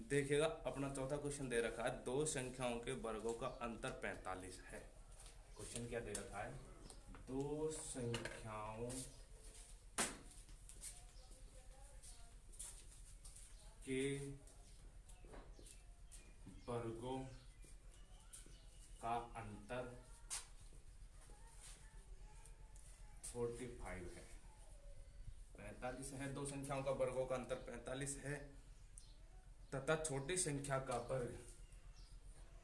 देखिएगा अपना चौथा क्वेश्चन दे रखा है, दो संख्याओं के वर्गों का अंतर 45 है। क्वेश्चन क्या दे रखा है? दो संख्याओं के वर्गों का अंतर 45 है। 45 है, दो संख्याओं का वर्गों का अंतर 45 है तथा छोटी संख्या का वर्ग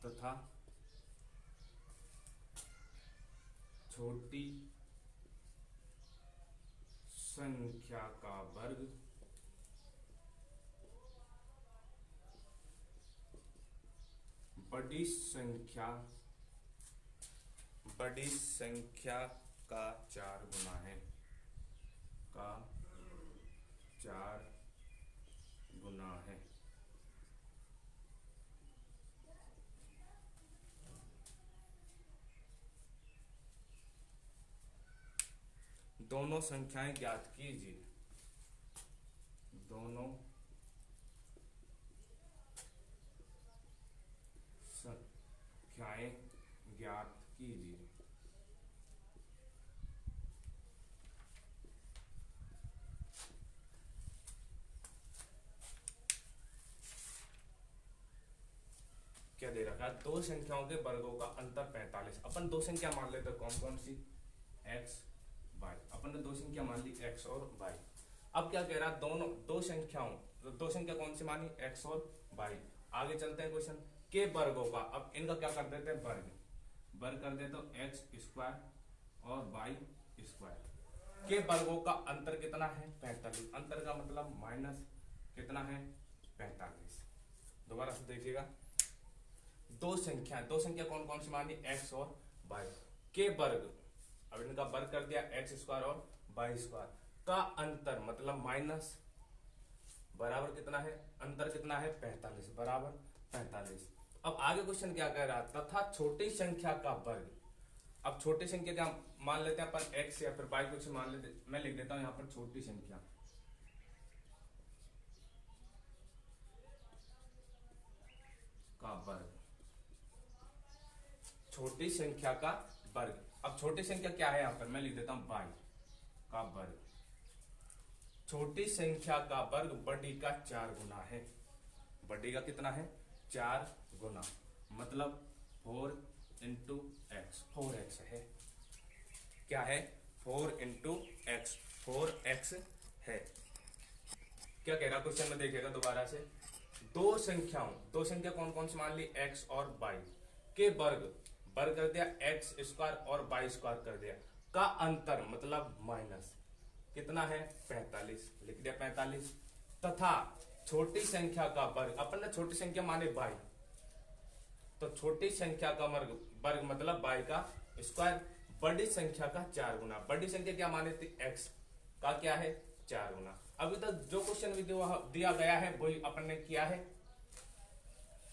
तथा छोटी संख्या का वर्ग बड़ी संख्या का 4 गुना है, का 4 गुना है। दोनों संख्याएं ज्ञात कीजिए। दोनों संख्याएं ज्ञात कीजिए। क्या दे रखा है? दो संख्याओं के वर्गों का अंतर 45। अपन दो संख्या मान लेते हैं, कौन कौन सी? x y। अपन ने दो संख्या मान ली x और y। अब क्या कह रहा है? दोनों दो संख्या कौन सी मानी? x और y। आगे चलते हैं क्वेश्चन के वर्गों का। अब इनका क्या कर देते हैं? वर्ग कर देते तो x स्क्वायर और y स्क्वायर के वर्गों का अंतर कितना है? 45। अंतर का मतलब माइनस कितना है? 45। दोबारा से देखिएगा, दो संख्या कौन कौन सी मानी? x और y के वर्ग। अब इनका वर्ग कर दिया x स्क्वायर और y स्क्वायर का अंतर मतलब माइनस बराबर कितना है? अंतर कितना है? 45 बराबर 45। अब आगे क्वेश्चन क्या कह रहा है? तथा छोटी संख्या का वर्ग। अब छोटी संख्या क्या मान लेते हैं अपन? x या फिर y कुछ मान लेते। मैं लिख देता हूं यहां पर छोटी संख्या का वर्ग। छोटी संख्या का वर्ग। अब छोटी संख्या क्या है? यहां पर मैं लिख देता हूं y का वर्ग। छोटी संख्या का वर्ग बड़ी का 4 गुना है। बड़ी का कितना है? 4 गुना, मतलब 4 इंटू एक्स। 4x है। क्या है? 4 इंटू एक्स। 4x है। क्या कह रहा क्वेश्चन में? देखिएगा दोबारा से, दो संख्या कौन कौन सी मान ली? x और y के वर्ग कर दिया x स्क्वायर और y स्क्वायर कर दिया का अंतर मतलब माइनस कितना है? 45। लिख दिया 45। तथा छोटी संख्या का वर्ग। अपन ने छोटी संख्या माने y, तो छोटी संख्या का वर्ग मतलब y का स्क्वायर बड़ी संख्या का 4 गुना। बड़ी संख्या क्या माने थी? x का क्या है? 4 गुना। अभी तक जो क्वेश्चन भी दिया गया है वही अपन ने किया है।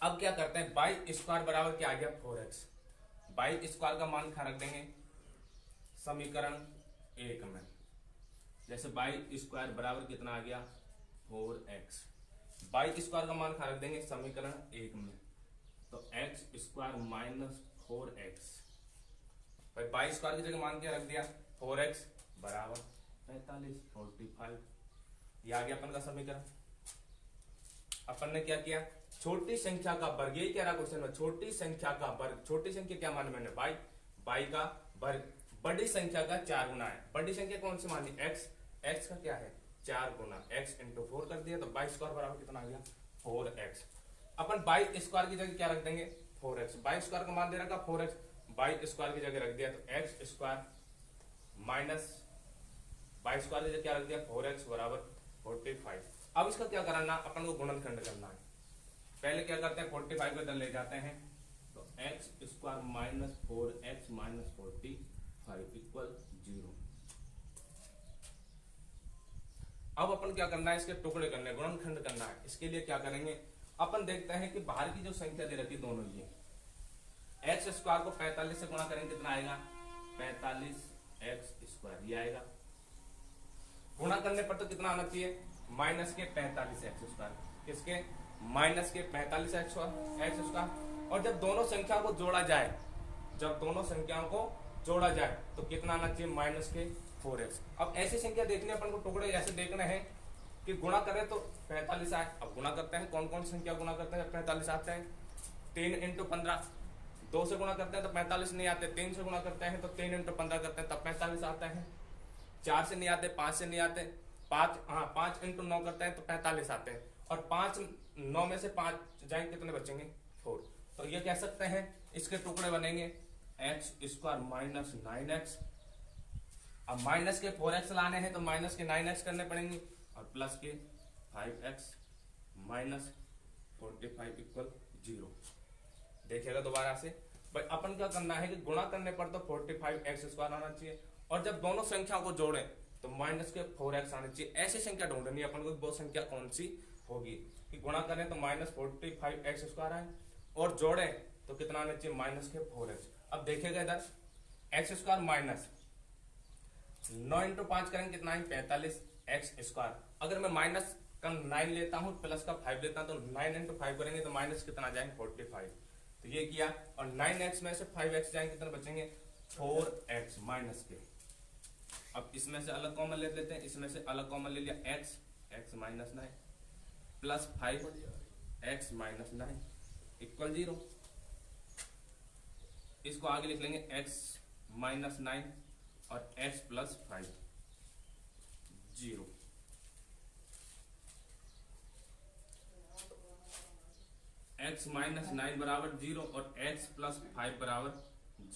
अब क्या करते हैं? y स्क्वायर बराबर क्या आ गया? 4x। y स्क्वायर का मान खा रख देंगे समीकरण 1 में। जैसे y स्क्वायर बराबर कितना आ गया? 4x। y स्क्वायर का मान खा रख देंगे समीकरण 1 में, तो x स्क्वायर माइनस 4x। भाई y स्क्वायर की जगह मान क्या रख दिया? 4x बराबर 45, 45। ये आ गया अपन का समीकरण। अपन ने क्या किया? छोटी संख्या का वर्ग। यही कह रहा क्वेश्चन में, छोटी संख्या का वर्ग। छोटी संख्या क्या माने मैंने? y का वर्ग बड़ी संख्या का 4 गुना है। बड़ी संख्या कौन सी मानी? x का क्या है? 4 गुना। x इंटू 4 कर दिया तो y स्क्वायर बराबर कितना आ गया? 4x। अपन y स्क्वायर की जगह क्या रख देंगे? 4x। y स्क्वायर का मान दे रखा 4x, y स्क्वायर की जगह रख दिया तो x square minus y square की जगह क्या रख दिया? 4x बराबर 45। अब इसका क्या करना? अपन को गुणनखंड करना है। पहले क्या करते हैं? 45 को इधर ले जाते हैं तो x square minus 4x minus 45 equal 0। अब अपन क्या करना है? इसके टुकड़े करने, गुणनखंड करना है। इसके लिए क्या करेंगे? अपन देखते हैं कि बाहर की जो संख्या दे रखी दोनों, ये एक्स स्क्वायर को 45 से गुणा करेंगे कितना आएगा? 45x square. ये आएगा। गुणा करने पर तो कितना आना चाहिए? माइनस के 45x स्क्वायर। किसके? माइनस के 45 एक्स स्क्वायर। और जब दोनों संख्या को जोड़ा जाए, जब दोनों संख्याओं को जोड़ा जाए तो कितना आना चाहिए, माइनस के 4x। अब ऐसी संख्या देखनी अपन को, टुकड़े ऐसे देखने हैं कि गुणा करें तो 45 आए। अब गुणा करते हैं, कौन कौन संख्या गुणा करते हैं 45 आते हैं, 3 × 15। 2 से गुणा करते हैं तो 45 नहीं आते, 3 से गुणा करते हैं तो 3 × 15 करते हैं तब 45 आते हैं, 4 से नहीं आते, 5 से नहीं आते, 5 × 9 करते हैं तो 45 आते हैं। और 5 9 में से 5 जाएंगे कितने बचेंगे, 4। तो ये कह सकते हैं इसके टुकड़े बनेंगे x² माइनस 9x। अब माइनस के 4x लाने हैं तो माइनस के 9x करने पड़ेंगे और प्लस के 5x माइनस 45 इक्वल 0। देखिएगा दोबारा से भाई, अपन क्या करना है कि गुणा करने पर तो 45x² आना चाहिए, और जब दोनों संख्याओं को जोड़ें तो माइनस के 4x आने चाहिए। ऐसी संख्या ढूंढनी है अपन को, वो संख्या कौन सी होगी कि गुणा करें तो माइनस 45x² आए और जोड़े तो कितना आना चाहिए, माइनस के 4x। अब देखिएगा इधर x² माइनस 9 × 5 करेंगे कितना है, 45x²। अगर मैं माइनस का 9 लेता हूं प्लस का 5 लेता हूं तो 9 × 5 करेंगे तो माइनस कितना जाएंगे, 45। तो ये किया, और 9x में से 5x जाएंगे कितने बचेंगे, 4x माइनस के। अब इसमें से अलग कॉमन ले लेते हैं, इसमें से अलग कॉमन ले लिया x minus 9 plus 5x minus 9 equal 0। इसको आगे लिख लेंगे x माइनस 9 और x प्लस 5 0। x माइनस 9 बराबर 0 और x प्लस 5 बराबर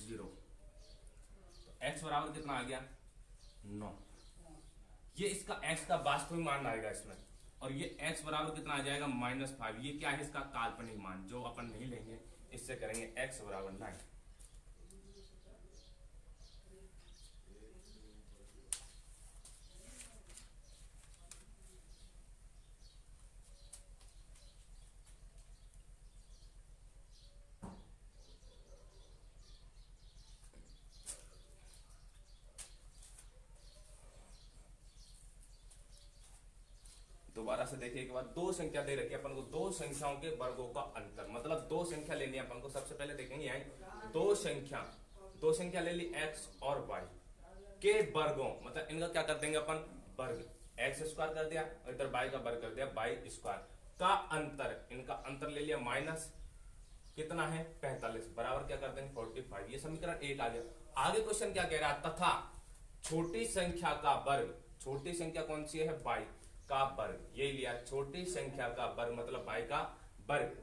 0। तो x बराबर कितना आ गया, 9। ये इसका x का वास्तविक मान आएगा इसमें, और ये x बराबर कितना आ जाएगा, -5। ये क्या है, इसका काल्पनिक मान जो अपन नहीं लेंगे, इससे करेंगे x बराबर 9। दोबारा से देखिए एक बार, दो संख्या दे रखी है अपन को, दो संख्याओं के वर्गों का अंतर, मतलब दो संख्या लेनी है अपन को। सबसे पहले देखेंगे यहाँ दो संख्या ले ली x और y के वर्गों, मतलब इनका क्या कर देंगे अपन, वर्ग। x² कर दिया और इधर y का वर्ग कर दिया, y² का अंतर, इनका अंतर ले लिया माइनस कितना है 45 बराबर क्या कर देंगे 45। ये समीकरण 1 आ गया। आगे क्वेश्चन क्या कह रहा है, तथा छोटी संख्या का वर्ग, छोटी संख्या कौन सी है, y का वर्ग, ये लिया छोटी संख्या का वर्ग मतलब y का वर्ग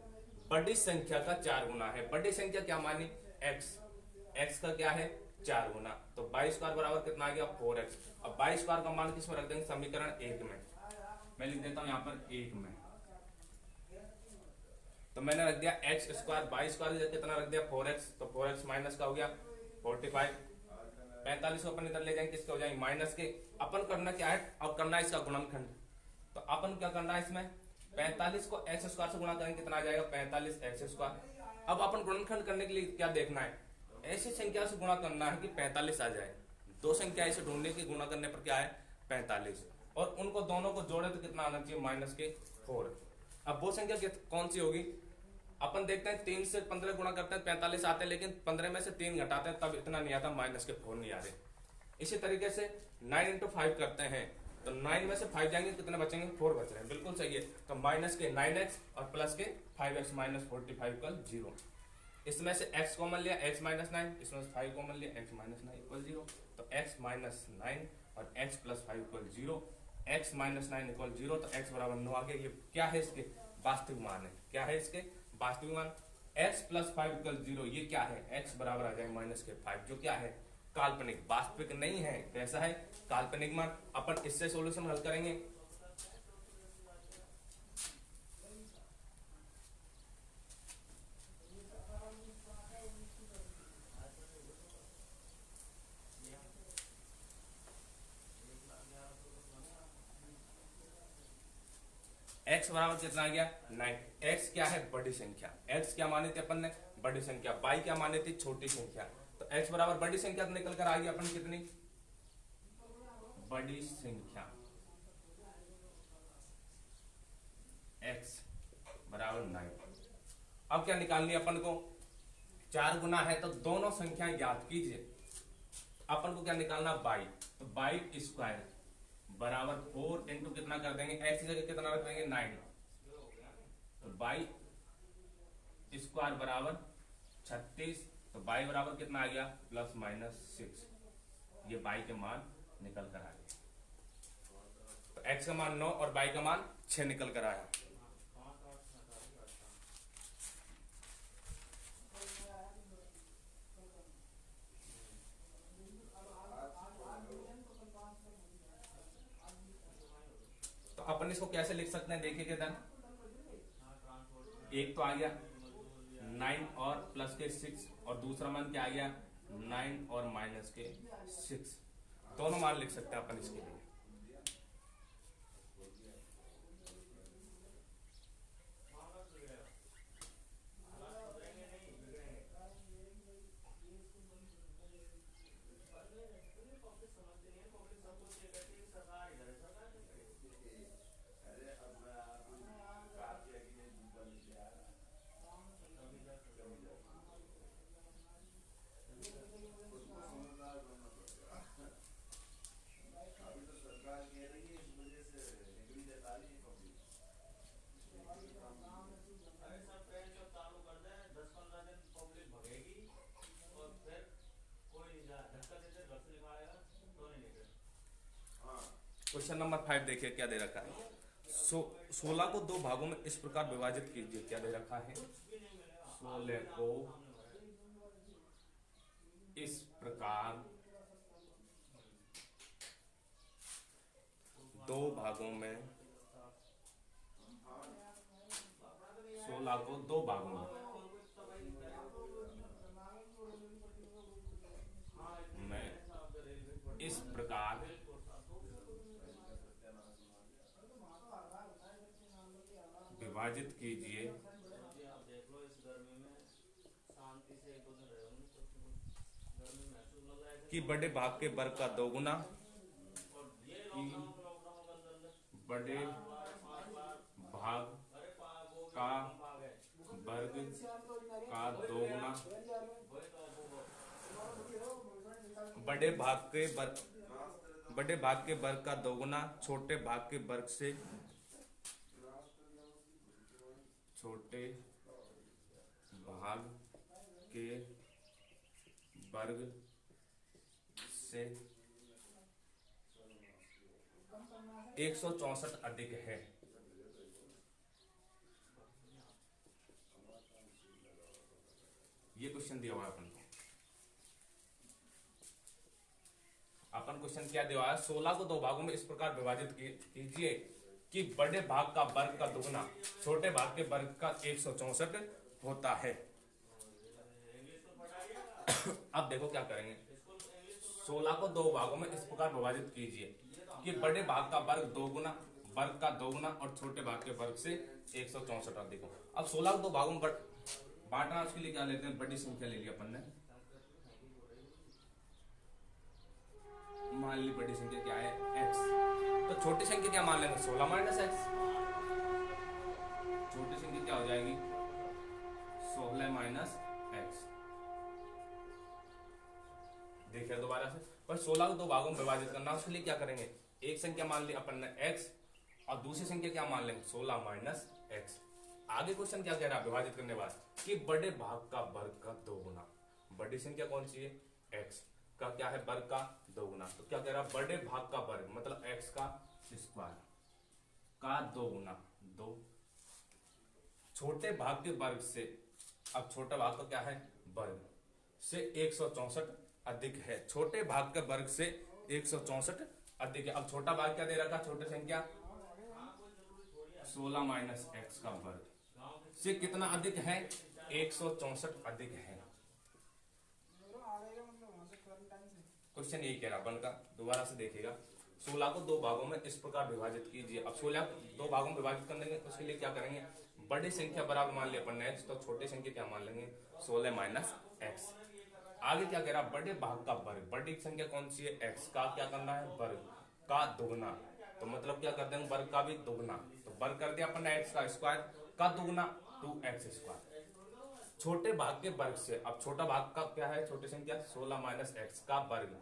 बड़ी संख्या का 4 गुना है। बड़ी संख्या क्या मानी, x का क्या है 4 गुना, तो y² बराबर कितना आ गया 4x। अब y² का मान किसमें रख देंगे, समीकरण 1 में। मैं लिख देता हूं यहां पर 1 में, तो मैंने रख दिया x² y² कितना रख दिया 4x, तो 4x माइनस का हो गया 45। 45 को अपन इधर ले जाएंगे, किसके हो जाएंगे माइनस के। अपन करना क्या है, अब करना है इसका गुणनखंड। तो अपन क्या करना है इसमें, 45 को x² से गुणा करेंगे कितना आ जाएगा 45x²। अब अपन गुणनखंड करने के लिए क्या देखना है, ऐसी संख्या से गुणा करना है कि 45 आ जाए। दो संख्या ऐसे ढूंढने की गुणा करने पर क्या है 45, और उनको दोनों को जोड़े तो कितना आना चाहिए -4। अब वो संख्या कौन सी होगी, अपन देखते हैं 3 से 15 गुणा करते हैं 45 आते हैं, लेकिन 15 में से 3 घटाते हैं तब इतना नहीं आता, -4 नहीं आ रहे। इसी तरीके से 9 × 5 करते हैं तो 9 में से 5 जाएंगे कितने बचेंगे 4 बच रहे हैं, बिल्कुल सही है। तो माइनस के 9x और प्लस के 5x माइनस 45 इक्वल 0। इसमें से x कॉमन लिया x माइनस 9, इसमें से 5 कॉमन लिया x माइनस 9 इक्वल 0। तो x माइनस 9 और x plus 5 equal 0, x minus 9 equal 0, तो x बराबर 9 आ गया। ये क्या है, इसके वास्तविक मान है। क्या है इसके वास्तविक मान, x प्लस 5 इक्वल 0, ये क्या है x बराबर आ जाए -5, जो क्या है काल्पनिक, वास्तविक नहीं है, कैसा है काल्पनिक मान। अपन इससे सॉल्यूशन हल करेंगे। x बराबर कितना आ गया 9। x क्या है बड़ी संख्या, x क्या माने थे अपन ने बड़ी संख्या, y क्या माने थी छोटी संख्या। तो x बराबर बड़ी संख्या तो निकल कर आ गई अपन कितनी, बड़ी संख्या x बराबर 9। अब क्या निकालनी है अपन को, 4 गुना है तो दोनों संख्याएं ज्ञात कीजिए। अपन को क्या निकालना, बाई, तो बाई स्क्वायर बराबर 4 इंटू कितना कर देंगे, एक्स की जगह कितना रख देंगे 9, तो बाई स्क्वायर बराबर 36, तो बाई बराबर कितना आ गया प्लस माइनस 6। ये बाई के मान निकल कर आ गए, तो एक्स का मान 9 और बाई का मान 6 निकल कर आया। तो अपन इसको कैसे लिख सकते हैं, देखिए किधर, एक तो आ गया 9 और प्लस के 6, और दूसरा मान क्या आ गया 9 और माइनस के 6, दोनों मान लिख सकते हैं अपन इसके लिए। क्वेश्चन नंबर 5 देखिए क्या दे रखा है, 16 को 2 भागों में इस प्रकार विभाजित कीजिए। क्या दे रखा है, 16 को इस प्रकार 2 भागों में, 16 को 2 भागों में इस प्रकार विभाजित कीजिए कि बड़े भाग के वर्ग का 2 गुना, बड़े भाग का वर्ग का 2 गुना, बड़े भाग के वर्ग का 2 गुना छोटे भाग के वर्ग से, छोटे भाग के वर्ग से 164 अधिक है। ये क्वेश्चन दिया हुआ है अपन को। अपन क्वेश्चन क्या दिया है, 16 को 2 भागों में इस प्रकार विभाजित कीजिए कि बड़े भाग का वर्ग का 2 गुना छोटे भाग के वर्ग का 164 होता है। अब देखो क्या करेंगे, 16 को 2 भागों में इस प्रकार विभाजित कीजिए कि बड़े भाग का वर्ग 2 गुना, वर्ग का 2 गुना और छोटे भाग के वर्ग से 164 अधिक हो। अब 16 को 2 भागों में बांटना, उसके लिए क्या लेते हैं, बड़ी संख्या ले ली अपन ने। मान ली बड़ी संख्या क्या है x, तो छोटी संख्या क्या मान लेंगे 16 माइनस x। छोटी संख्या क्या हो जाएगी 16 माइनस x। देखिए दोबारा से, पर 16 को 2 भागों में विभाजित करना, उसके लिए क्या करेंगे, एक संख्या मान ली अपन ने x और दूसरी संख्या क्या मान लेंगे 16 माइनस x। आगे क्वेश्चन क्या कह रहा है विभाजित करने बाद कि बड़े भाग का वर्ग का 2 गुना, बड़ी संख्या कौन सी है x का क्या है वर्ग का 2 गुना, तो क्या कह रहा है बड़े भाग का वर्ग मतलब x का स्क्वायर का 2 गुना 2, छोटे भाग के वर्ग से, अब छोटा भाग का क्या है वर्ग से 164 अधिक है, छोटे भाग के वर्ग से 164 अधिक है। अब छोटा भाग क्या दे रखा, छोटी संख्या 16 माइनस एक्स का वर्ग से कितना अधिक है 164 अधिक है। क्वेश्चन यही कह रहा अपन का, दोबारा से देखिएगा, 16 को 2 भागों में इस प्रकार विभाजित कीजिए। अब 16 को 2 भागों में विभाजित करने के उसके लिए क्या करेंगे, बड़ी संख्या बराबर मान लिया अपन ने x, तो छोटी संख्या क्या मान लेंगे 16 माइनस एक्स। आगे क्या कह रहा, बड़े भाग का वर्ग, बड़ी संख्या कौन सी है x का क्या करना है वर्ग का 2 गुना, तो मतलब क्या कर देंगे वर्ग का भी 2 गुना, तो वर्ग कर दिया अपन ने x का स्क्वायर का दुगुना 2x²। छोटे भाग के वर्ग से, अब छोटा भाग का क्या है, छोटी संख्या 16 माइनस एक्स का वर्ग,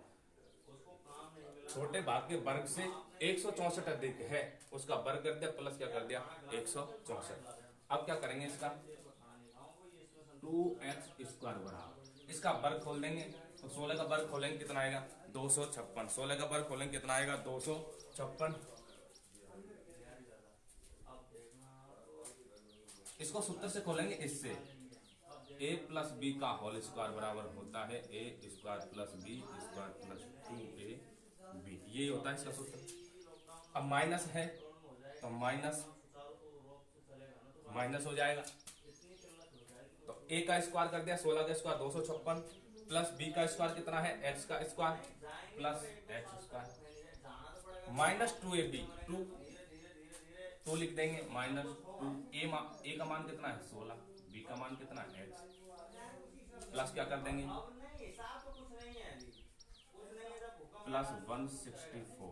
छोटे भाग के वर्ग से 164 अधिक है उसका वर्ग कर दिया प्लस क्या कर दिया 164। अब क्या करेंगे इसका 2x² बराबर, इसका वर्ग खोल देंगे तो 16 का वर्ग खोलेंगे कितना आएगा 256, 16 का वर्ग खोलेंगे कितना आएगा 256। इसको सूत्र से खोलेंगे इससे a प्लस बी का होल स्क्वायर बराबर होता है a² plus b² plus 2ab, ये होता है इसका सूत्र। अब माइनस है तो माइनस माइनस हो जाएगा, तो a का स्क्वायर कर दिया 16 का स्क्वायर 256 प्लस b का स्क्वायर कितना है x का square plus x² minus 2ab, 2 लिख देंगे माइनस 2, a का मान कितना है 16, b का मान कितना है x, प्लस क्या कर देंगे प्लस 164,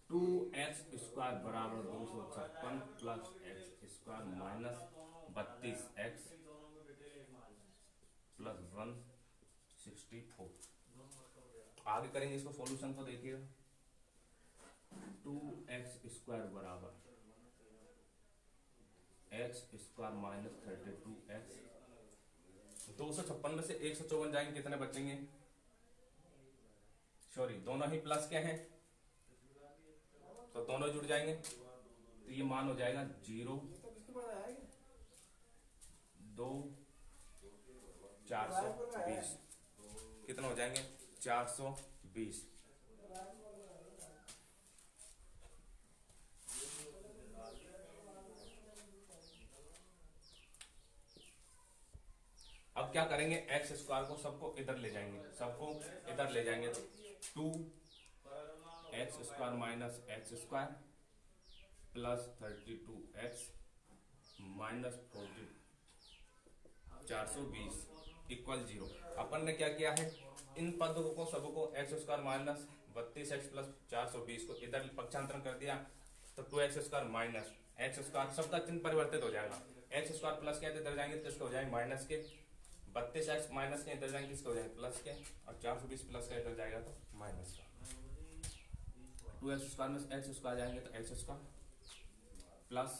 2x² बराबर 256 plus x² minus 32x plus 164। आगे करेंगे इसको सॉल्यूशन तो देखिएगा 2x² बराबर x² माइनस 32x, 256 में से 154 जाएंगे कितने बचेंगे, सॉरी दोनों ही प्लस के हैं तो दोनों जुड़ जाएंगे तो ये मान हो जाएगा 0 2 420, कितना हो जाएंगे 420। अब क्या करेंगे x² को सबको इधर ले जाएंगे, सबको इधर ले जाएंगे तो 2x² minus x² plus 32x minus 420 equal 0। अपन ने क्या किया है इन पदों को सबको x² माइनस 32x प्लस 420 को इधर पक्षांतरण कर दिया तो 2x² माइनस x² सबका चिन्ह परिवर्तित हो जाएगा, x² प्लस के इधर जाएंगे तो इसको हो जाएंगे माइनस के, 32x माइनस के इधर जाएंगे इसको हो जाएंगे प्लस के, और 420 प्लस का इधर जाएगा तो माइनस का। 2x² में x² जाएंगे तो x² plus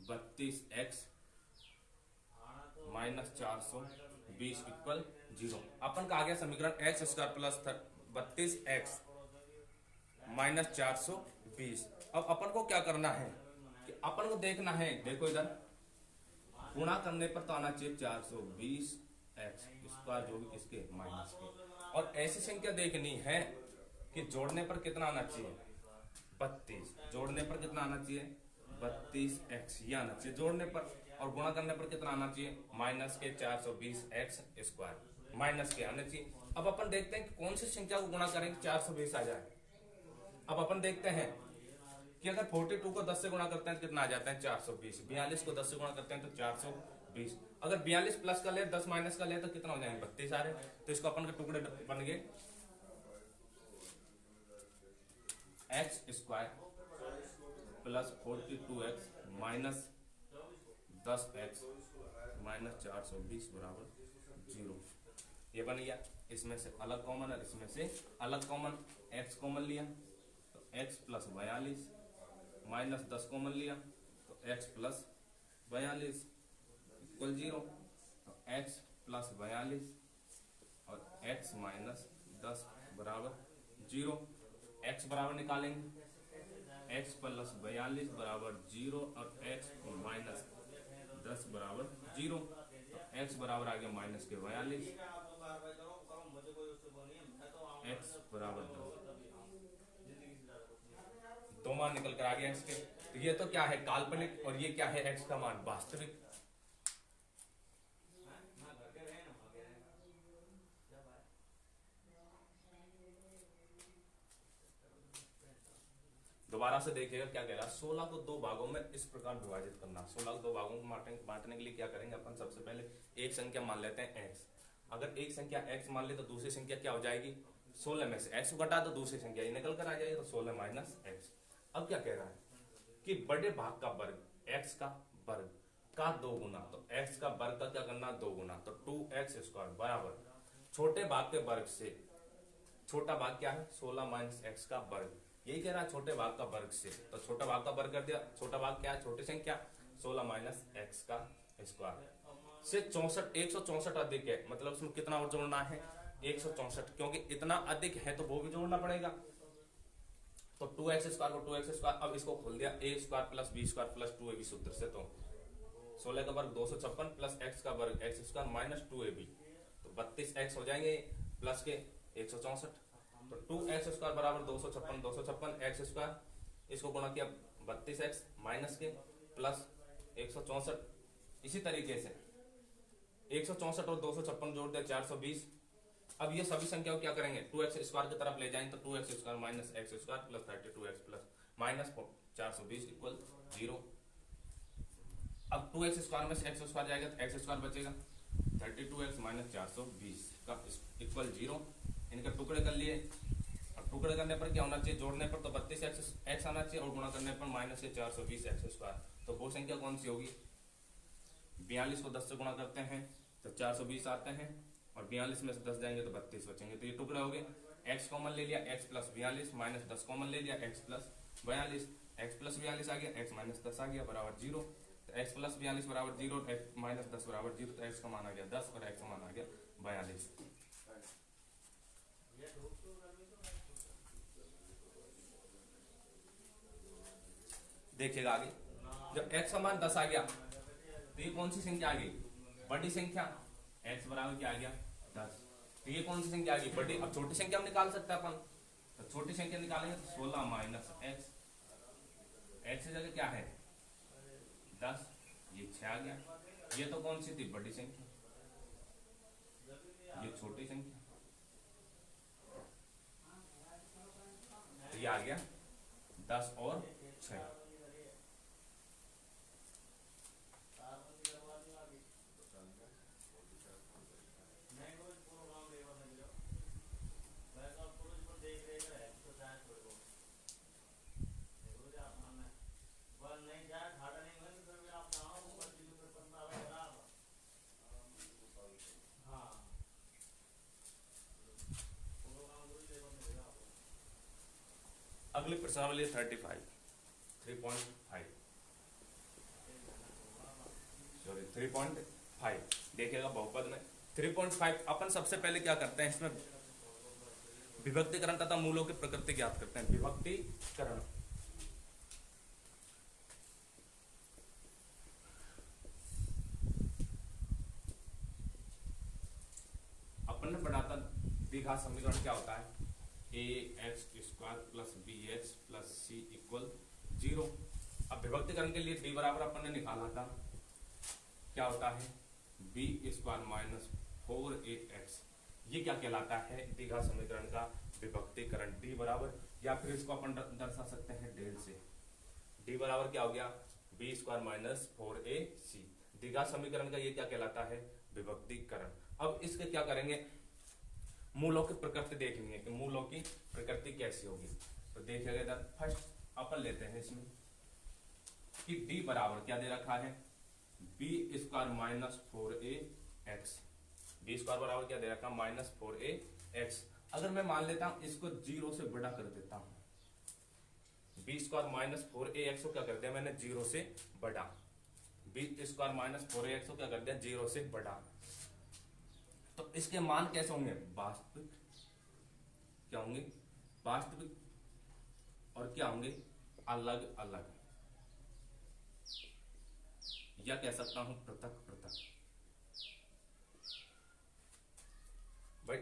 32x minus 420 equal 0। अपन का आ गया समीकरण x² प्लस 32x माइनस 420। अब अपन को क्या करना है कि अपन को देखना है, देखो इधर गुणा करने पर तो आना चाहिए 420x² जो भी इसके माइनस के, और ऐसी संख्या देखनी है कि जोड़ने पर कितना आना चाहिए 32, जोड़ने पर कितना आना चाहिए 32x ये आना चाहिए जोड़ने पर, और गुणा करने पर कितना आना चाहिए माइनस के 420x² माइनस के आना चाहिए। अब अपन देखते हैं कि कौन सी संख्या को गुणा करें 420 आ जाए। अब अपन देखते हैं कि अगर 42 को 10 से गुणा करते हैं तो कितना आ जाता है 420, 42 को 10 से गुणा करते हैं तो 420, अगर 42 प्लस का ले 10 माइनस का ले तो कितना हो जाएंगे 32 आ रहे, तो इसको अपन के टुकड़े बन गए x² plus 42x minus 10x minus 420 बराबर 0, ये बन गया। इसमें से अलग कॉमन है, इसमें से अलग कॉमन x कॉमन लिया तो x प्लस 42 माइनस 10 कॉमन लिया तो x प्लस 42 इक्वल 0, तो x प्लस 42 और x माइनस 10 बराबर 0। x बराबर निकालेंगे x प्लस 42 बराबर 0 और x माइनस 10 बराबर 0, तो x बराबर आ गया माइनस के 42, x बराबर 10, दो मान निकल कर आ गया इसके। तो ये तो क्या है काल्पनिक और ये क्या है x का मान वास्तविक। दोबारा से देखिएगा क्या कह रहा है, 16 को दो भागों में इस प्रकार विभाजित करना। 16 को दो भागों में बांटने के लिए क्या करेंगे अपन, सबसे पहले एक संख्या मान लेते हैं x। अगर एक संख्या x मान ले तो दूसरी संख्या क्या हो जाएगी 16 में से x को घटा तो दूसरी संख्या ये निकल कर आ जाएगी, तो 16 माइनस एक्स। अब क्या कह रहा है कि बड़े भाग का वर्ग x का वर्ग का 2 गुना, तो x का वर्ग का क्या करना 2 गुना, तो 2x² बराबर छोटे भाग के वर्ग से, छोटा भाग क्या है 16 माइनस एक्स का वर्ग, यही कह रहा है छोटे भाग का वर्ग से, तो छोटा भाग का वर्ग कर दिया, छोटा भाग क्या है छोटी संख्या 16 माइनस एक्स का स्क्वायर से 64, 164 अधिक है, मतलब उसमें कितना और जोड़ना है 164, क्योंकि इतना अधिक है तो वो भी जोड़ना पड़ेगा, तो 2x² को 2x², अब इसको खोल दिया a² plus b² plus 2ab सूत्र से, तो 16 का वर्ग 256 प्लस x का वर्ग x² माइनस 2ab, तो 32x हो जाएंगे प्लस के 164, तो 2x² बराबर 256, 256 x², इसको गुणा किया 32x माइनस के प्लस 164, इसी तरीके से 164 और 256 जोड़ दिया 420। अब ये सभी संख्याओं क्या करेंगे 2x² की तरफ ले जाएंगे, तो 2x² minus x² plus 32x plus minus 420 equal 0। अब 2x² में से x² जाएगा तो x² बचेगा, 32x माइनस 420 का इक्वल 0। इनके टुकड़े कर लिए, अब टुकड़े करने पर क्या होना चाहिए, जोड़ने पर तो 32x आना चाहिए और गुणा करने पर माइनस 420x², तो वो संख्या कौन सी होगी, 42 को 10 से गुणा करते हैं तो 420 आते हैं, और 42 में से 10 जाएंगे तो 32 बचेंगे, तो ये टुकड़े हो गए, x कॉमन ले लिया x प्लस 42 माइनस 10 कॉमन ले लिया x प्लस 42, x प्लस 42 आ गया, x माइनस 10 आ गया बराबर 0, तो x प्लस 42 बराबर 0, x माइनस 10 बराबर 0, तो x का मान आ गया 10 और x का मान आ गया 42। देखिएगा आगे, जब x का मान 10 आ गया तो ये कौन सी संख्या आ गई, बड़ी संख्या, x बराबर क्या आ गया 10, तो ये कौन सी संख्या आ गई बड़ी। अब छोटी संख्या हम निकाल सकते हैं अपन, तो छोटी संख्या निकालेंगे तो 16 माइनस एक्स, एक्स की जगह क्या है 10, ये 6 आ गया, ये तो कौन सी थी बड़ी संख्या, ये छोटी संख्या, तो ये आ गया 10 और 6। अगली प्रश्नावली 35, 3.5 सॉरी 3.5 देखिएगा बहुपद में 3.5। अपन सबसे पहले क्या करते हैं, इसमें विभक्तिकरण तथा मूलों की प्रकृति ज्ञात करते हैं। विभक्तिकरण, अपन ने पढ़ा था द्विघात समीकरण क्या होता है, ax² plus bx plus c equal 0। अब विभक्तिकरण के लिए b बराबर अपन ने निकाला था, क्या होता है b² माइनस 4ax, ये क्या कहलाता है द्विघात समीकरण का विभक्तिकरण। d बराबर, या फिर इसको अपन दर्शा सकते हैं डेल से, d बराबर क्या हो गया b² माइनस 4ac, द्विघात समीकरण का ये क्या कहलाता है विभक्तिकरण। अब इसके क्या करेंगे, मूलों की प्रकृति देखनी है कि मूलों की प्रकृति कैसी होगी, तो देखिएगा इधर फर्स्ट अपन लेते हैं इसमें कि d बराबर क्या दे रखा है b² माइनस 4ax, b² बराबर क्या दे रखा माइनस 4ax। अगर मैं मान लेता हूं इसको 0 से बड़ा कर देता हूं, b² माइनस 4ax को क्या कर दिया मैंने 0 से बड़ा, b² माइनस 4ax को क्या कर दिया 0 से बड़ा, तो इसके मान कैसे होंगे वास्तविक, क्या होंगे वास्तविक, और क्या होंगे अलग अलग, या कह सकता हूं पृथक पृथक। भाई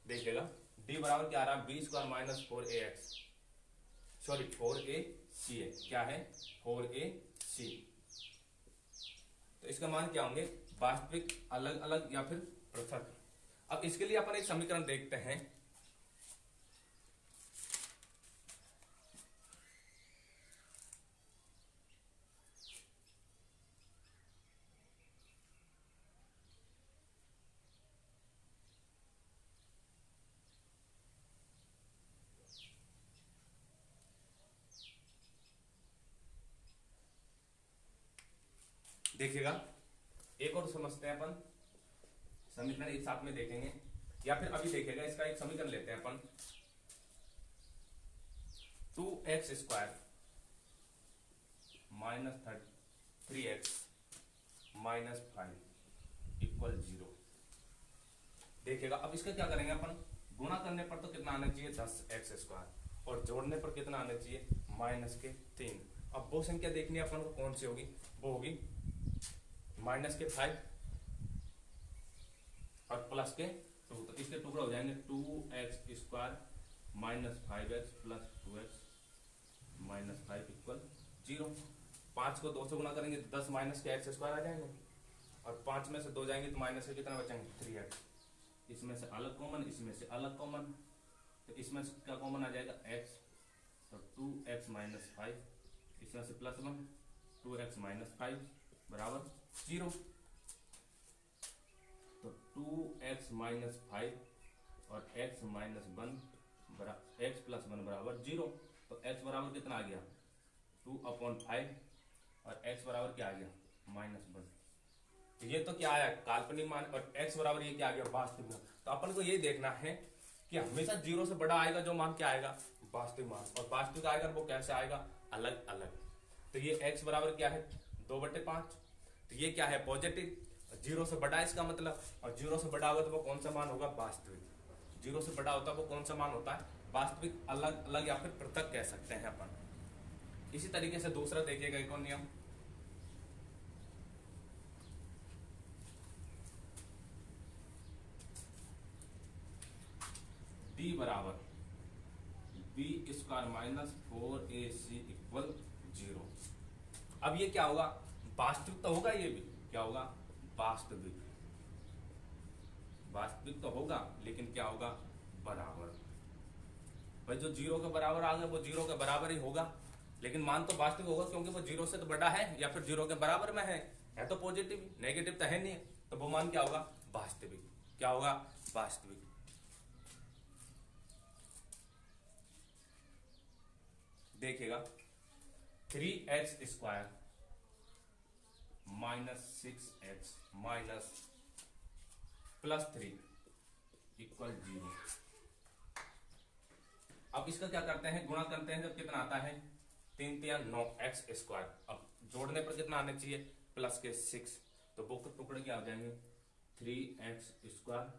देखिएगा d बराबर क्या आ रहा है b² minus 4ax, sorry 4ac है, क्या है 4ac, तो इसका मान क्या होंगे वास्तविक, अलग अलग या फिर पृथक। अब इसके लिए अपन एक समीकरण देखते हैं, देखिएगा एक और समझते हैं अपन, समीकरण एक साथ में देखेंगे, या फिर अभी देखेगा इसका एक समीकरण लेते हैं अपन। 2x² minus 3x minus 5 equal 0। देखिएगा अब इसका क्या करेंगे अपन, गुणा करने पर तो कितना आना चाहिए 10x², और जोड़ने पर कितना आना चाहिए -3। अब वो संख्या देखनी है अपन को कौन सी होगी, वो होगी -5 और +2, तो इसके टुकड़े हो जाएंगे 2x² minus 5x plus 2x minus 5 equal 0। 5 को 2 से गुणा करेंगे 10 माइनस के x² आ जाएंगे, और 5 में से 2 जाएंगे तो माइनस से कितना बचेंगे 3x। इसमें से अलग कॉमन, इसमें से अलग कॉमन, तो इसमें से क्या कॉमन आ जाएगा x, तो 2x माइनस 5, इसमें से +1 2x माइनस 5 बराबर 0। तो 2x माइनस 5 और x माइनस 1 x प्लस 1 बराबर 0। तो x बराबर कितना आ गया 2/5 और x बराबर क्या आ गया -1। तो ये तो क्या आया काल्पनिक मान, और x बराबर ये क्या आ गया वास्तविक मान। तो अपन को ये देखना है कि हमेशा 0 से बड़ा आएगा जो मान क्या आएगा वास्तविक मान, और वास्तविक आएगा वो कैसे आएगा अलग अलग। तो ये x बराबर क्या है 2/5, तो ये क्या है पॉजिटिव, 0 से बड़ा इसका मतलब, और 0 से बड़ा होगा तो वो कौन सा मान होगा वास्तविक। 0 से बड़ा होता है वो कौन सा मान होता है वास्तविक, अलग अलग या फिर पृथक कह सकते हैं अपन। इसी तरीके से दूसरा देखिएगा एक और नियम, d बराबर b² माइनस 4ac इक्वल 0। अब ये क्या होगा वास्तविक तो होगा, ये भी क्या होगा वास्तविक, वास्तविक तो होगा लेकिन क्या होगा बराबर। भाई जो 0 के बराबर आ गया वो 0 के बराबर ही होगा, लेकिन मान तो वास्तविक होगा क्योंकि वो 0 से तो बड़ा है या फिर 0 के बराबर में है तो पॉजिटिव, नेगेटिव तो है नहीं, तो वो मान क्या होगा वास्तविक, क्या होगा वास्तविक। देखिएगा 3x² minus 6x minus +3 equal 0। अब इसका क्या करते हैं गुणा करते हैं, जब कितना आता है 3 3 9x²। अब जोड़ने पर कितना आना चाहिए +6, तो वो टुकड़े क्या आ जाएंगे 3x²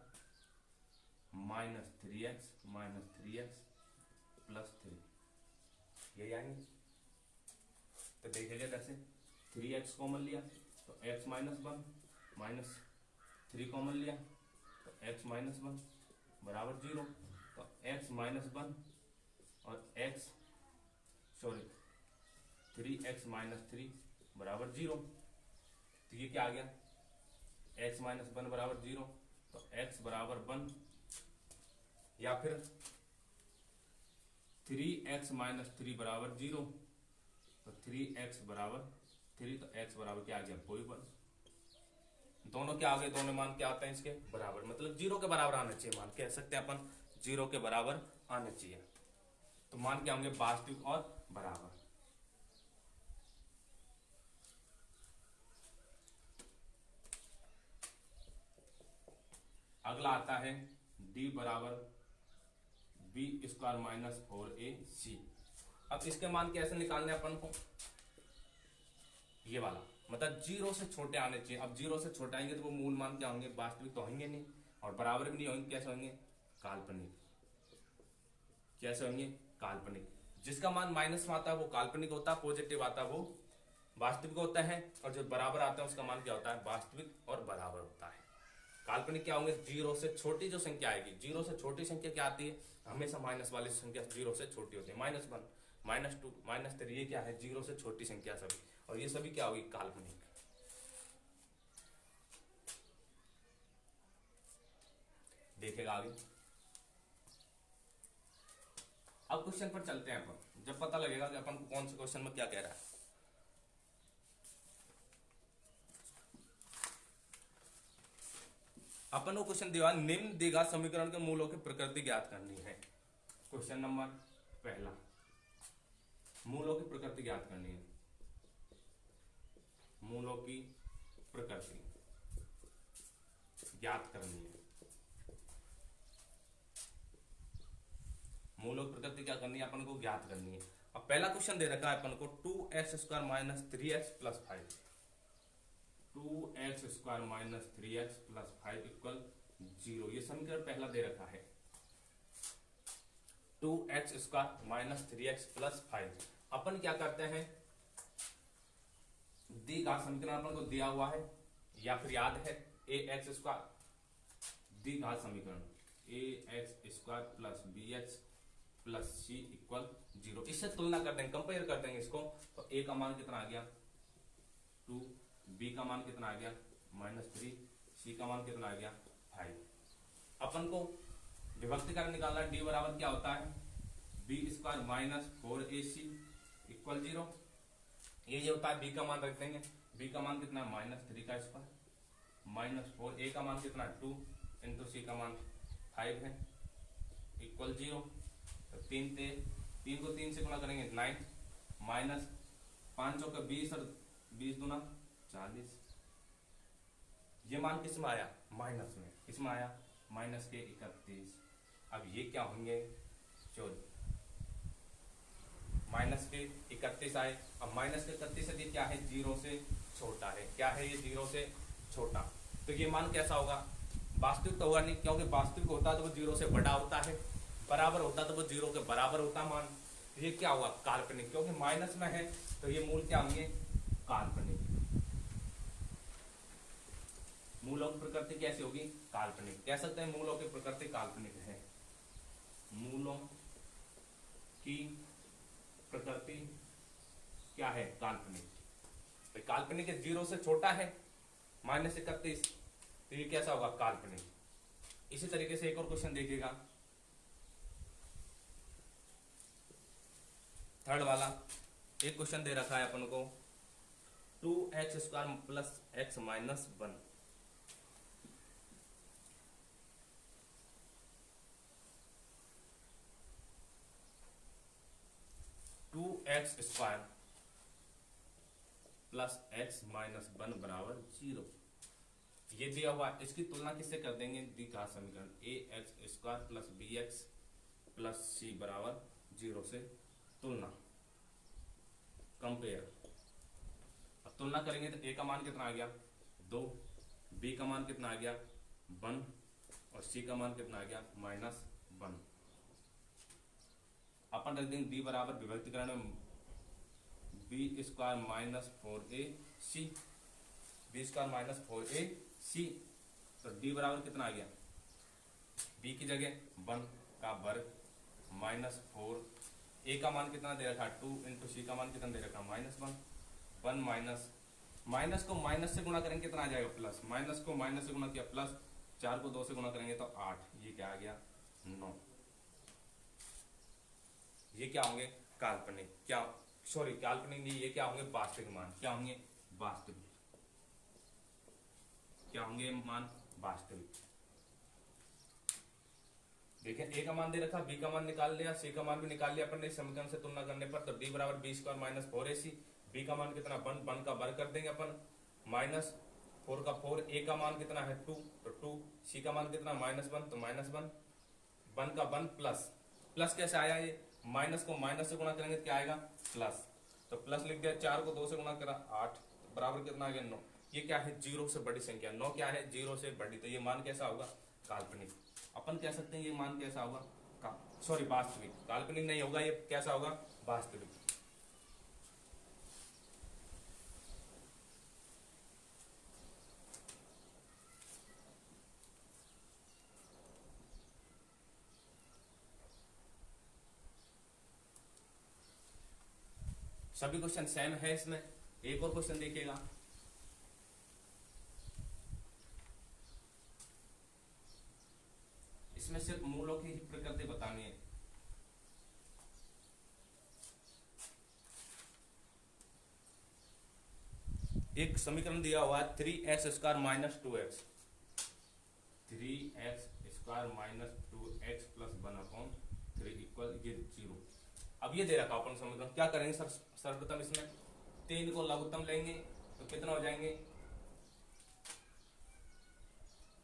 minus 3x minus 3x +3, यही आएंगे। तो देखिएगा कैसे 3x कॉमन लिया तो x -1 माइनस 3 कॉमन लिया तो x -1 बराबर 0। तो x -1 और 3x -3 बराबर 0। तो ये क्या आ गया x -1 बराबर 0, तो x बराबर 1, या फिर 3x -3 बराबर 0, तो 3x बराबर 3, तो x बराबर क्या आ गया कोई 1। दोनों क्या आ गए, दोनों मान क्या आते हैं इसके बराबर, मतलब 0 के बराबर आना चाहिए मान, कह सकते हैं अपन 0 के बराबर आना चाहिए। तो मान क्या होंगे वास्तविक और बराबर। अगला आता है d बराबर b² माइनस 4ac। अब इसके मान कैसे निकालने अपन को, ये वाला मतलब 0 से छोटे आने चाहिए। अब 0 से छोटे आएंगे तो वो मूल मान क्या होंगे वास्तविक तो होंगे नहीं, और बराबर भी नहीं होंगे, कैसे होंगे काल्पनिक। कैसे होंगे काल्पनिक, जिसका मान माइनस में आता है वो काल्पनिक होता है, पॉजिटिव आता है वो वास्तविक होता है, और जो बराबर आता है उसका मान क्या होता है वास्तविक और बराबर होता है। काल्पनिक क्या होंगे 0 से छोटी जो संख्या आएगी, 0 से छोटी संख्या क्या आती है हमेशा माइनस वाली संख्या 0 से छोटी होती है, -1 -2 -3, ये क्या है 0 से छोटी संख्या सभी, और ये सभी क्या होगी काल्पनिक। देखेगा आगे। अब क्वेश्चन पर चलते हैं अपन, जब पता लगेगा कि अपन को कौन से क्वेश्चन में क्या कह रहा है। अपन को क्वेश्चन दिया निम्न देगा समीकरण के मूलों की प्रकृति ज्ञात करनी है। क्वेश्चन नंबर पहला, मूलों की प्रकृति ज्ञात करनी है। मूलों की प्रकृति ज्ञात करनी है। मूलों की प्रकृति क्या करनी है अपन को, ज्ञात करनी है। अब पहला क्वेश्चन दे रखा है अपन को 2x² minus 3x plus 5, 2x² minus 3x plus 5 equal 0। ये समीकरण पहला दे रखा है 2x² माइनस 3x प्लस 5। अपन क्या करते हैं, दी घात समीकरण अपन को दिया हुआ है या फिर याद है ax², दी घात समीकरण ax² plus bx plus c equal 0। इससे तुलना कर देंगे, कंपेयर कर देंगे इसको। तो a का मान कितना आ गया 2, b का मान कितना आ गया -3, c का मान कितना आ गया 5। अपन को विभक्तिकरण निकालना, d बराबर क्या होता है b² माइनस 4ac इक्वल 0। ये होता है b का मान रख देंगे, b का मान कितना -3 का स्क्वायर -4, a का मान कितना 2 इंटू c का मान 5 है इक्वल 0। तो 3 को 3 से गुणा करेंगे 9 माइनस 5 चौका 20 और 20 दूना 40। ये मान किस में आया, माइनस में। किस में आया, माइनस के 31। अब ये क्या होंगे, माइनस के 31 आए। अब माइनस के 31 यदि क्या है, 0 से छोटा है। क्या है ये, 0 से छोटा। तो ये मान कैसा होगा, वास्तविक तो होगा नहीं, क्योंकि वास्तविक होता तो वो 0 से बड़ा होता है, बराबर होता तो वो 0 के बराबर होता मान। ये क्या हुआ, काल्पनिक, क्योंकि माइनस में है तो ये मूल क्या होंगे, काल्पनिक। मूलों की प्रकृति कैसी होगी, काल्पनिक। कह सकते हैं मूलों की प्रकृति काल्पनिक है। मूलों की प्रकृति क्या है, काल्पनिक। तो काल्पनिक 0 से छोटा है -31, तो ये कैसा होगा, काल्पनिक। इसी तरीके से एक और क्वेश्चन देखिएगा, थर्ड वाला। एक क्वेश्चन दे रखा है अपन को 2x² plus x minus 1, 2x² plus x minus 1 बराबर 0। ये दिया हुआ, इसकी तुलना किससे कर देंगे, दी घात समीकरण ax² plus bx plus c बराबर 0 से तुलना, कंपेयर। अब तुलना करेंगे तो a का मान कितना आ गया 2, b का मान कितना आ गया 1 और c का मान कितना आ गया -1। अपन रख देंगे b बराबर विभक्तिकरण में b² minus 4ac, b² minus 4ac। तो d बराबर कितना आ गया, b की जगह 1 का वर्ग -4, a का मान कितना दे रखा 2 इंटू c का मान कितना दे रखा -1, 1 माइनस को माइनस से गुणा करेंगे कितना आ जाएगा प्लस, माइनस को माइनस से गुणा किया प्लस, 4 को 2 से गुणा करेंगे तो 8, ये क्या आ गया 9। ये क्या होंगे, काल्पनिक। क्या, सॉरी काल्पनिक नहीं, ये क्या होंगे, वास्तविक मान। क्या होंगे, वास्तविक। क्या होंगे मान, वास्तविक। देखिए a का मान दे रखा, b का मान निकाल लिया, c का मान भी निकाल लिया अपन ने समीकरण से तुलना करने पर। तो d बराबर b² माइनस 4ac, b का मान कितना 1 का वर्ग कर देंगे अपन, -4 का 4, a का मान कितना है 2 तो 2, c का मान कितना -1 तो -1, 1 का 1 प्लस कैसे आया, ये माइनस को माइनस से गुणा करेंगे तो क्या आएगा प्लस, तो प्लस लिख दिया, 4 को 2 से गुणा करा 8 बराबर कितना आ गया 9। ये क्या है, 0 से बड़ी संख्या, 9 क्या है 0 से बड़ी, तो ये मान कैसा होगा, काल्पनिक। अपन कह सकते हैं ये मान कैसा होगा, सॉरी वास्तविक। काल्पनिक नहीं होगा, ये कैसा होगा, वास्तविक। सभी क्वेश्चन सेम है इसमें। एक और क्वेश्चन देखिएगा, इसमें सिर्फ मूलों की प्रकृति बतानी है। एक समीकरण दिया हुआ है 3x² minus 2x, 3x² minus 2x plus 1/3 equal ये 0। अब ये दे रखा अपन समीकरण, क्या करेंगे सर्वप्रथम इसमें 3 को लघुत्तम लेंगे तो कितना हो जाएंगे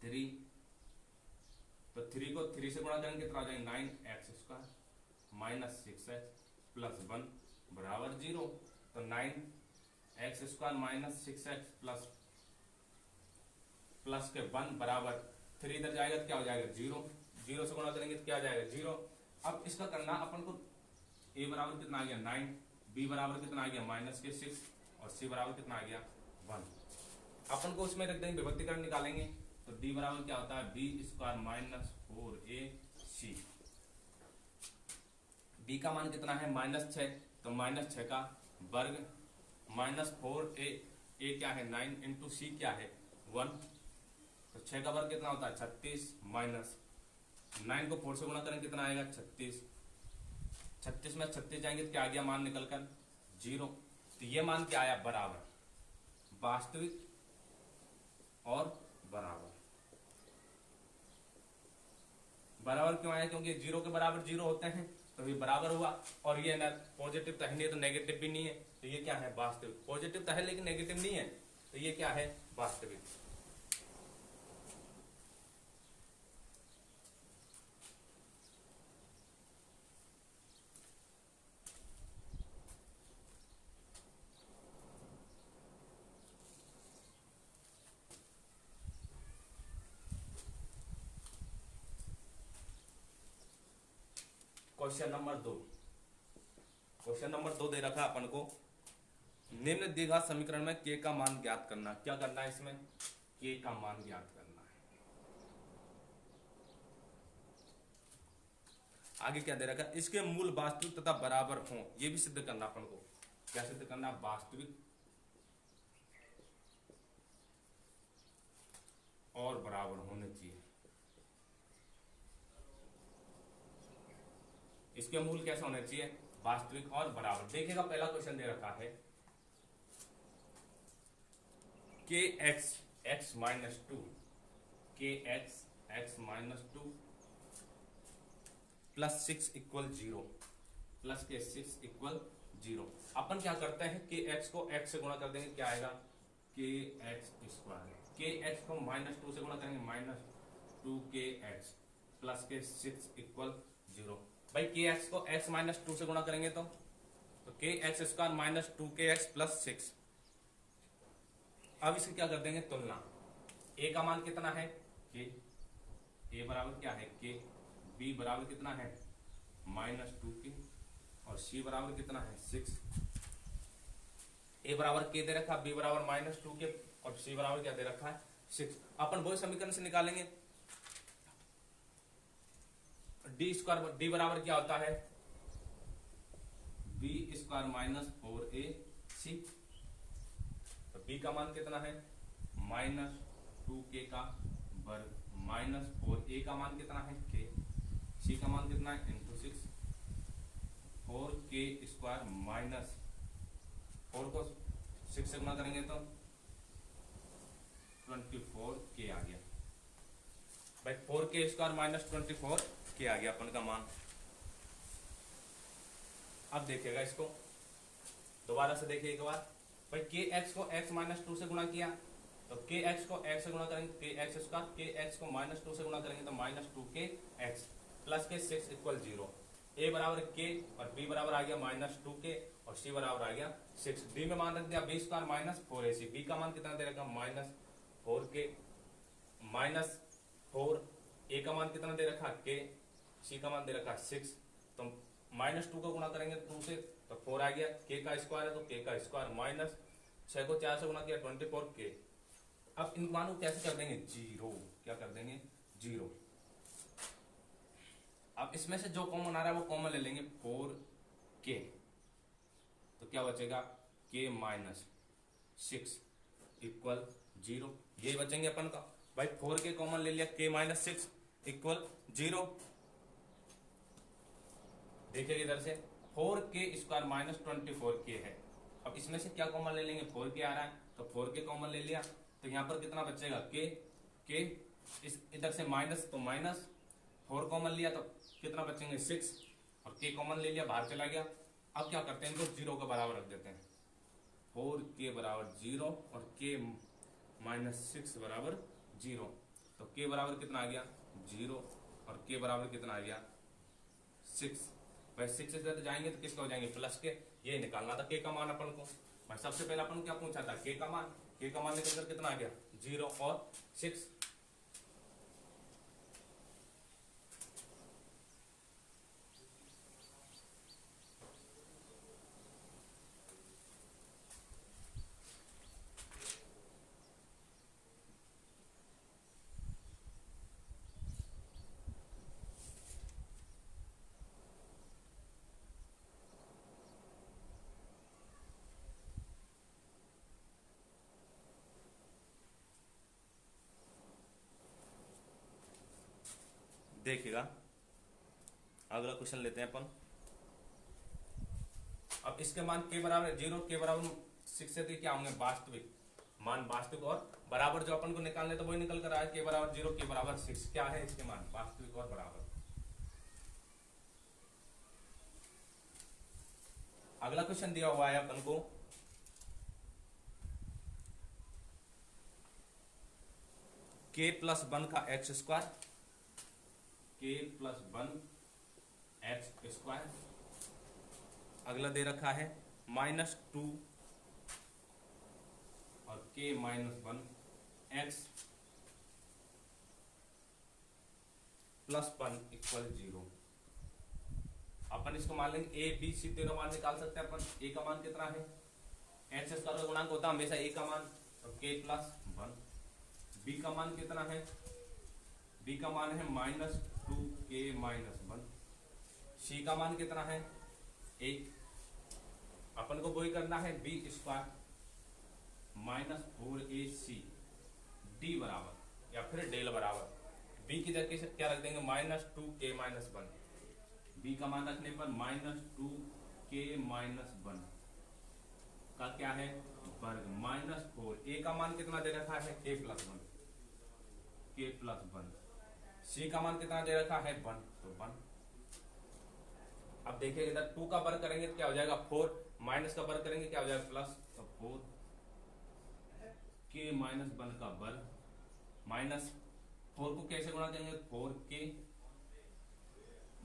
3, तो 3 को 3 से गुणा करेंगे कितना हो जाएगा 9x² माइनस 6x प्लस 1 बराबर 0। तो 9x² माइनस 6x प्लस के 1 बराबर 3 इधर जाएगा तो क्या हो जाएगा 0, 0 से गुणा करेंगे तो क्या आ जाएगा 0। अब इसका करना अपन को a बराबर कितना आ गया 9, b बराबर कितना आ गया माइनस के 6 और c बराबर कितना आ गया 1। अपन को उसमें रख देंगे विभक्तिकरण निकालेंगे तो d बराबर क्या होता है b² माइनस 4ac। b का मान कितना है -6, तो -6 का वर्ग माइनस 4a, a क्या है 9 इंटू c क्या है 1, तो 6 का वर्ग कितना होता है 36 माइनस 9 को 4 से गुणा करें कितना आएगा 36, 36 में 36 जाएंगे तो क्या आ गया मान निकलकर 0। तो ये मान क्या आया बराबर, वास्तविक और बराबर। बराबर क्यों आया, क्योंकि 0 के बराबर 0 होते हैं तो ये बराबर हुआ, और ये ना पॉजिटिव तो है नहीं तो नेगेटिव भी नहीं है, तो ये क्या है वास्तविक। पॉजिटिव तो है लेकिन नेगेटिव नहीं है, तो ये क्या है वास्तविक। क्वेश्चन नंबर 2, क्वेश्चन नंबर 2 दे रखा अपन को, निम्न द्विघात समीकरण में k का मान ज्ञात करना। क्या करना है इसमें, k का मान ज्ञात करना है। आगे क्या दे रखा, इसके मूल वास्तविक तथा बराबर हों, ये भी सिद्ध करना अपन को। क्या सिद्ध करना, वास्तविक और बराबर होने चाहिए। इसके मूल कैसे होने चाहिए, वास्तविक और बराबर। देखिएगा पहला क्वेश्चन दे रखा है के एक्स माइनस 2, के x minus 2 plus 6 equal 0, plus के 6 इक्वल 0। अपन क्या करते हैं के एक्स को x से गुणा कर देंगे, क्या आएगा के एक्स²। के एक्स को -2 से गुणा करेंगे -2 के एक्स प्लस के 6 इक्वल 0। भाई के एक्स को x -2 से गुणा करेंगे तो के एक्स² माइनस 2 के एक्स प्लस 6। अब इसे क्या कर देंगे तुलना, a का मान कितना है के, a बराबर क्या है के, b बराबर कितना है -2 के, और c बराबर कितना है 6। a बराबर के दे रखा, b बराबर -2 के, और c बराबर क्या दे रखा है 6। अपन वही समीकरण से निकालेंगे d बराबर क्या होता है b² माइनस 4ac। तो b का मान कितना है -2k का वर्ग माइनस 4a का मान कितना है k, c का मान कितना है इंटू 6, 4k² माइनस 4 को 6 से गुणा करेंगे तो 24k आ गया। भाई 4k² माइनस 24k आ गया अपन का मान। अब देखिएगा इसको दोबारा से, देखिए एक बार। भाई के एक्स को x -2 से गुणा किया, तो के एक्स को x से गुणा करेंगे के एक्स², के एक्स को -2 से गुणा करेंगे तो -2k x प्लस के 6 इक्वल 0। a बराबर k और b बराबर आ गया -2k और c बराबर आ गया 6। d में मान रख दिया b² माइनस 4ac। b का मान कितना दे रखा -4k माइनस 4, a का मान कितना दे रखा k, c का मान दे रखा 6। तो -2 को गुणा करेंगे 2 से तो 4 आ गया, k का स्क्वायर है तो k का स्क्वायर माइनस 6 को 4 से गुणा किया 24k। अब इन मानों को कैसे कर देंगे 0, क्या कर देंगे 0। अब इसमें से जो कॉमन आ रहा है वो कॉमन ले लेंगे 4k, तो क्या बचेगा k माइनस 6 इक्वल 0, ये बचेंगे अपन का। भाई 4k कॉमन ले लिया, k माइनस 6 इक्वल 0। देखिए इधर से 4k² माइनस 24k है। अब इसमें से क्या कॉमन ले लेंगे 4k आ रहा है तो 4k कॉमन ले लिया, तो यहाँ पर कितना बचेगा k इस इधर से माइनस, तो माइनस 4 कॉमन लिया तो कितना बचेंगे 6, और k कॉमन ले लिया बाहर चला गया। अब क्या करते हैं इनको 0 के बराबर रख देते हैं, 4k बराबर 0 और k माइनस 6 बराबर 0। तो k बराबर कितना आ गया 0 और k बराबर कितना आ गया 6। भाई 6 से तो जाएंगे तो किसके हो जाएंगे प्लस के, ये निकालना था k का मान अपन को। भाई सबसे पहले अपन को क्या पूछा था k का मान, k का मान निकल कर कितना आ गया 0 और 6। देखिएगा अगला क्वेश्चन लेते हैं अपन। अब इसके मान के बराबर 0 के बराबर 6 से क्या होंगे वास्तविक मान, वास्तविक और बराबर जो अपन को निकालने तो वही निकल कर आया के बराबर 0 के बराबर 6 क्या है इसके मान वास्तविक और बराबर। अगला क्वेश्चन दिया हुआ है अपन को k प्लस 1 का x square, k plus 1 x square. अगला दे रखा है -2 और k minus 1 x plus 1 equal 0। अपन इसको मान लेंगे a b c तीनों मान निकाल सकते हैं अपन। a का मान कितना है, एक्स स्क्वायर का गुणांक होता है हमेशा a का मान, तो k प्लस 1। b का मान कितना है, b का मान है -2k माइनस 1। c का मान कितना है 1। अपन को वही करना है b स्क्वायर -4ac d बराबर या फिर डेल बराबर b की जगह से क्या रख देंगे -2k माइनस 1। b का मान रखने पर -2k माइनस 1 का क्या है वर्ग -4। a का मान कितना दे रखा है k plus 1, k plus 1। c का मान कितना दे रखा है 1, तो 1। अब देखिए इधर 2 का वर्ग करेंगे तो क्या हो जाएगा 4, माइनस का वर्ग करेंगे क्या हो जाएगा प्लस, तो 4k माइनस 1 का वर्ग माइनस 4 को कैसे गुणा करेंगे 4k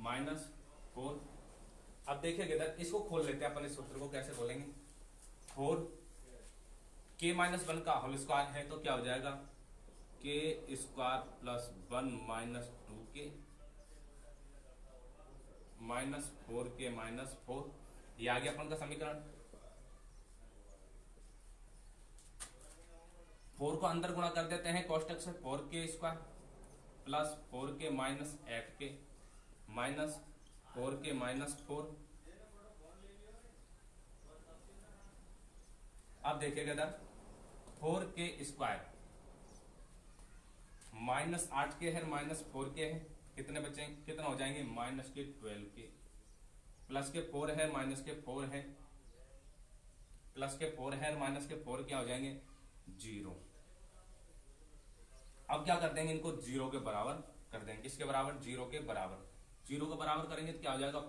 माइनस 4। अब देखिए इधर इसको खोल लेते हैं अपन, इस सूत्र को कैसे खोलेंगे 4k माइनस 1 का होल स्क्वायर है तो क्या हो जाएगा k square plus 1 minus 2k minus 4k minus 4। ये आ गया अपन का समीकरण। 4 को अंदर गुणा कर देते हैं कोष्टक से, 4k square plus 4k minus 8k minus 4k minus 4। अब देखिएगा इधर 4k स्क्वायर माइनस 8k है माइनस 4k है, कितने बचे कितना हो जाएंगे -12k, प्लस के 4 है माइनस के 4 है, प्लस के 4 है माइनस के 4 क्या हो जाएंगे 0। अब क्या कर देंगे इनको 0 के बराबर कर देंगे, किसके बराबर 0 के बराबर। 0 के बराबर करेंगे तो क्या हो जाएगा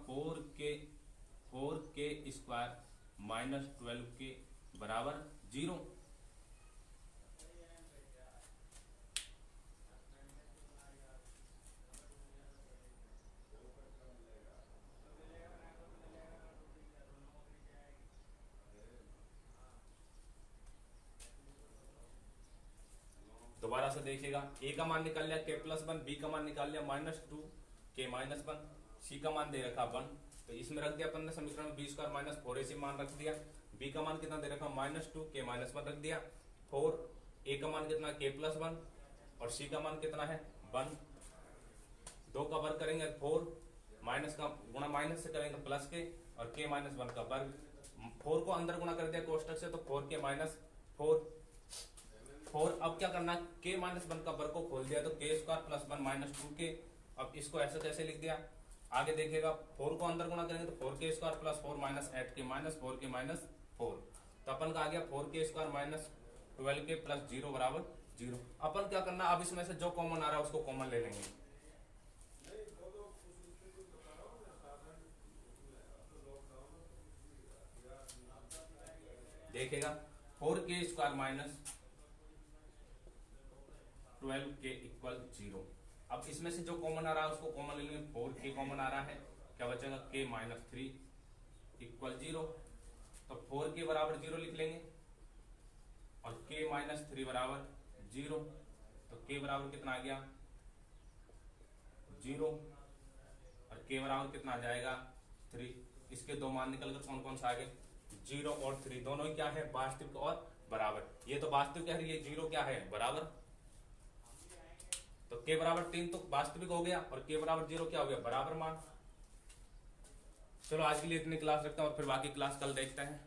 4k स्क्वायर माइनस 12k बराबर 0। दोबारा से देखिएगा a का मान निकाल लिया k प्लस 1, b का मान निकाल लिया -2k माइनस 1, c का मान दे रखा 1, तो इसमें रख दिया अपन ने समीकरण में b स्क्वायर माइनस 4ac मान रख दिया। b का मान कितना दे रखा -2k माइनस 1 रख दिया। 4 a का मान कितना k प्लस 1 और c का मान कितना है 1। 2 का वर्ग करेंगे 4 माइनस का गुणा माइनस से करेंगे प्लस के और k माइनस 1 का वर्ग। 4 को अंदर गुणा कर दिया कोष्टक से तो 4k माइनस 4। अब क्या करना k माइनस 1 का वर्ग को खोल दिया तो k square plus 1 minus 2k। अब इसको ऐसे कैसे लिख दिया, आगे देखिएगा 4 को अंदर गुणा करेंगे तो 4k square plus 4 minus 8k minus 4k minus 4। तो अपन का आ गया 4k square minus 12k plus 0 बराबर 0। अपन क्या करना अब इसमें से जो कॉमन आ रहा है उसको कॉमन ले लेंगे। देखिएगा 4k square minus 12k equal 0। अब इसमें से जो कॉमन आ रहा है उसको कॉमन ले लेंगे, 4k कॉमन आ रहा है, क्या बचेगा k माइनस 3 इक्वल 0। तो 4k बराबर 0 लिख लेंगे और k माइनस 3 बराबर 0। तो k बराबर कितना आ गया 0 और k बराबर कितना आ जाएगा 3। इसके दो मान निकलकर कौन कौन सा आ गए 0 और 3, दोनों ही क्या है वास्तविक और बराबर। ये तो वास्तविक कह रही है, 0 क्या है बराबर। तो k बराबर 3 तो वास्तविक हो गया और k बराबर 0 क्या हो गया बराबर मान। चलो आज के लिए इतनी क्लास रखते हैं और फिर बाकी क्लास कल देखते हैं।